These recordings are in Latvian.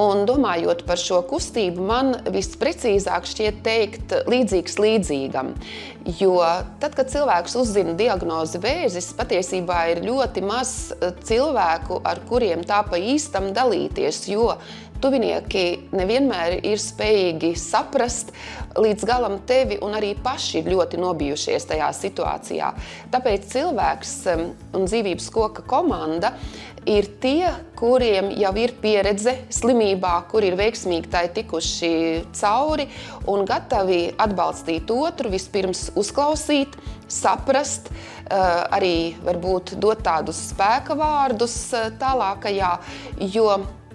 Un domājot par šo kustību, man visprecīzāk šķiet teikt līdzīgs līdzīgam. Jo tad, kad cilvēks uzzina diagnozi vēzis, patiesībā ir ļoti maz cilvēku, ar kuriem tā pa īstam dalīties, jo tuvinieki nevienmēr ir spējīgi saprast līdz galam tevi un arī paši ir ļoti nobijušies tajā situācijā. Tāpēc cilvēks un dzīvības koka komanda ir tie, kuriem jau ir pieredze slimībā, kuri ir veiksmīgi tai tikuši cauri un gatavi atbalstīt otru, vispirms uzklausīt, saprast, arī varbūt dot tādus spēka vārdus tālākajā, jo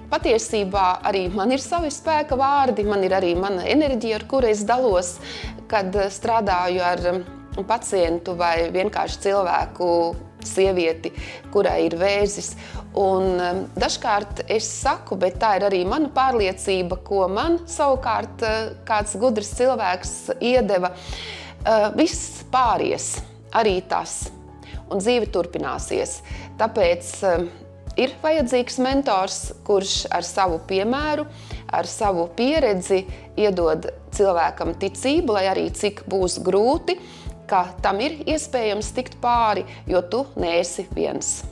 patiesībā arī man ir savi spēka vārdi, man ir arī mana enerģija, ar kuru es dalos, kad strādāju ar pacientu vai vienkārši cilvēku, sievieti, kurai ir vēzis. Un dažkārt es saku, bet tā ir arī mana pārliecība, ko man savukārt kāds gudrs cilvēks iedeva. Viss pāries, arī tas, un dzīve turpināsies. Tāpēc ir vajadzīgs mentors, kurš ar savu piemēru, ar savu pieredzi iedod cilvēkam ticību, lai arī cik būs grūti, ka tam ir iespējams tikt pāri, jo tu neesi viens.